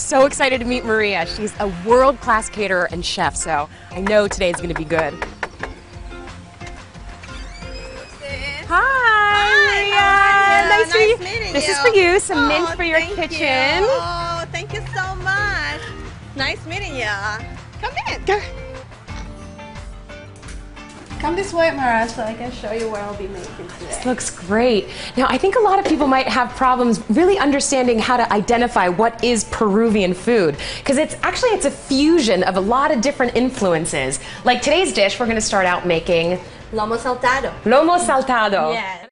so excited to meet Maria. She's a world-class caterer and chef, so I know today's going to be good. Hi, Maria. Nice meeting you. This is for you, some mint for your kitchen. Oh, thank you so much. Nice meeting you. Come in. Come this way, Maria, so I can show you what I'll be making today. This looks great. Now, I think a lot of people might have problems really understanding how to identify what is Peruvian food, because it's a fusion of a lot of different influences. Like today's dish, we're going to start out making Lomo saltado. Lomo saltado. Yes.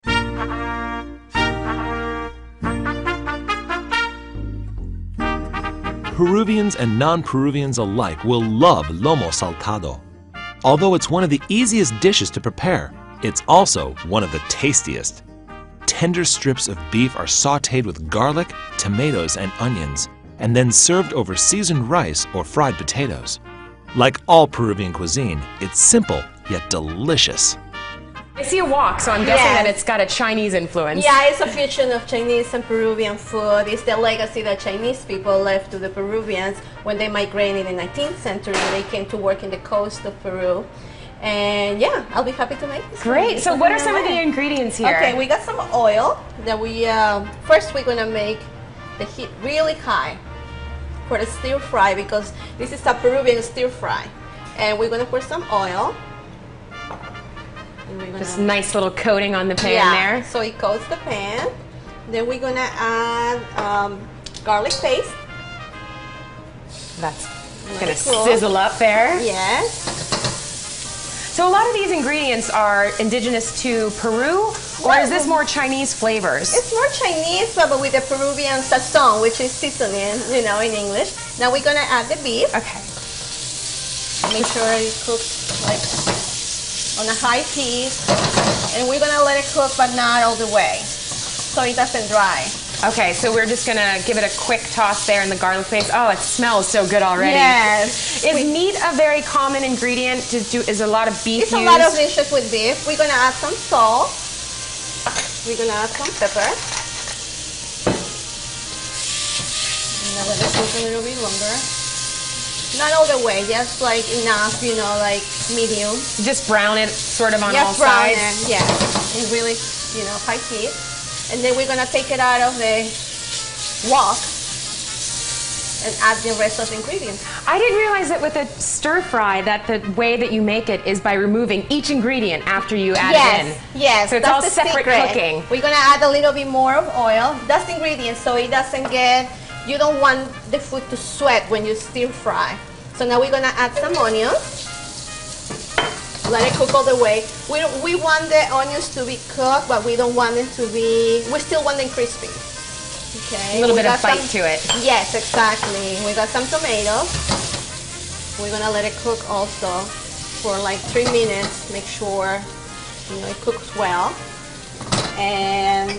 Peruvians and non-Peruvians alike will love Lomo Saltado. Although it's one of the easiest dishes to prepare, it's also one of the tastiest. Tender strips of beef are sautéed with garlic, tomatoes, and onions, and then served over seasoned rice or fried potatoes. Like all Peruvian cuisine, it's simple yet delicious. I see a wok, so I'm guessing that it's got a Chinese influence. Yeah, it's a fusion of Chinese and Peruvian food. It's the legacy that Chinese people left to the Peruvians when they migrated in the 19th century. They came to work in the coast of Peru. And yeah, I'll be happy to make this. Great. So what are some of the ingredients here? Okay, we got some oil that we, first we're gonna make the heat really high for the stir fry, because this is a Peruvian stir fry. And we're gonna put some oil. Just nice little coating on the pan there. So it coats the pan. Then we're gonna add garlic paste. That's gonna sizzle up there. Yes. So a lot of these ingredients are indigenous to Peru, or is this more Chinese flavors? It's more Chinese, but with the Peruvian sazon, which is seasoning, you know, in English. Now we're gonna add the beef. Okay. Make sure it cooks like on a high heat, and we're gonna let it cook, but not all the way, so it doesn't dry. Okay, so we're just gonna give it a quick toss there in the garlic paste. Oh, it smells so good already. Yes. Is meat a very common ingredient? Is a lot of beef used? It's a lot of dishes with beef. We're gonna add some salt. We're gonna add some pepper. Now let it cook a little bit longer. Not all the way, just like enough, you know, like medium. Just brown it sort of on all sides? Just brown it, yeah. In really, you know, high heat. And then we're gonna take it out of the wok and add the rest of the ingredients. I didn't realize that with a stir fry that the way that you make it is by removing each ingredient after you add it in. Yes, so it's all separate cooking. We're gonna add a little bit more of oil. That's the ingredient, so it doesn't get, you don't want the food to sweat when you stir fry. So now we're gonna add some onions. Let it cook all the way. We want the onions to be cooked, but we don't want them to be, we still want them crispy. Okay. A little bit of bite to it. Yes, exactly. We got some tomatoes. We're gonna let it cook also for like 3 minutes. Make sure, you know, it cooks well. And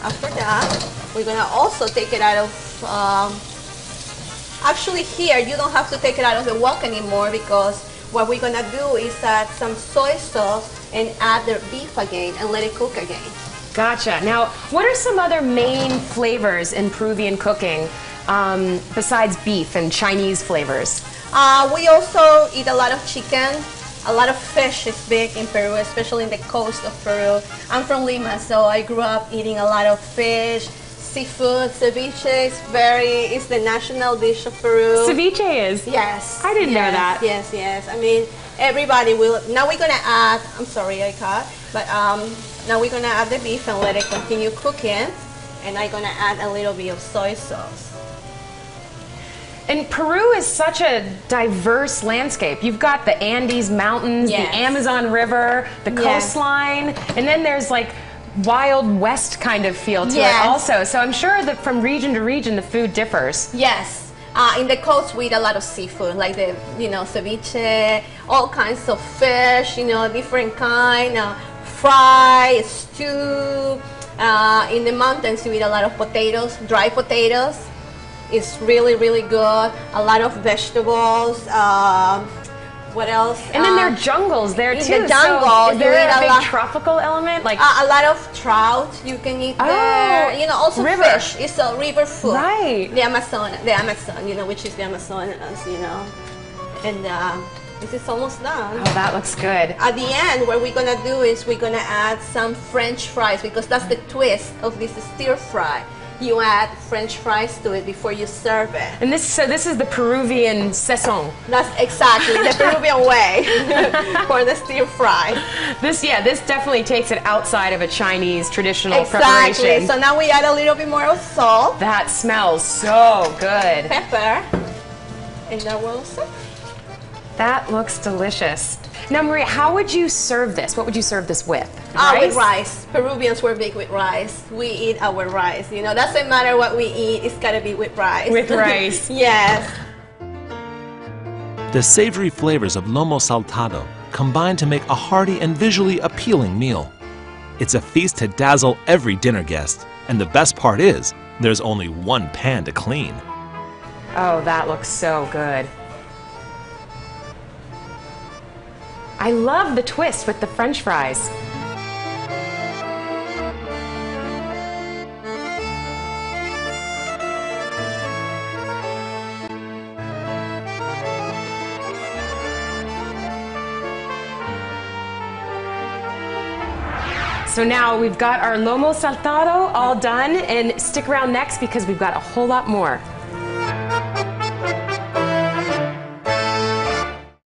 after that, we're gonna also take it out of, actually here, you don't have to take it out of the wok anymore, because what we're gonna do is add some soy sauce and add the beef again and let it cook again. Gotcha. Now, what are some other main flavors in Peruvian cooking besides beef and Chinese flavors? We also eat a lot of chicken. A lot of fish is big in Peru, especially in the coast of Peru. I'm from Lima, so I grew up eating a lot of fish. Seafood, ceviche is the national dish of Peru. Ceviche is? Yes. I didn't know that. Yes, yes. I mean, everybody will. Now we're gonna add, I'm sorry I cut, but now we're gonna add the beef and let it continue cooking. And I'm gonna add a little bit of soy sauce. And Peru is such a diverse landscape. You've got the Andes Mountains, the Amazon River, the coastline, and then there's like Wild West kind of feel to it also. So I'm sure that from region to region the food differs. Yes. In the coast we eat a lot of seafood, like the, you know, ceviche, all kinds of fish, you know, different kind, fry, stew. In the mountains you eat a lot of potatoes, dry potatoes. It's really, really good. A lot of vegetables, What else? And then there are jungles there too. In the jungle, so is there you eat a big lot, tropical element? Like a lot of trout you can eat there. You know, also river. fish. It's a river food. Right. The Amazon, you know, which is the Amazonas, you know. And this is almost done. Oh, that looks good. At the end, what we're gonna do is we're gonna add some French fries because that's the twist of this stir fry. You add French fries to it before you serve it. And this is the Peruvian saison. That's exactly the Peruvian way for the stir fry. This definitely takes it outside of a Chinese traditional preparation. preparation. So now we add a little bit more of salt. That smells so good. Pepper. And that will serve. That looks delicious. Now, Maria, how would you serve this? What would you serve this with? Rice? With rice. Peruvians were big with rice. We eat our rice. You know, doesn't matter what we eat, it's gotta be with rice. With rice. Yes. The savory flavors of Lomo Saltado combine to make a hearty and visually appealing meal. It's a feast to dazzle every dinner guest, and the best part is, there's only one pan to clean. Oh, that looks so good. I love the twist with the French fries. So now we've got our Lomo Saltado all done, and stick around next because we've got a whole lot more.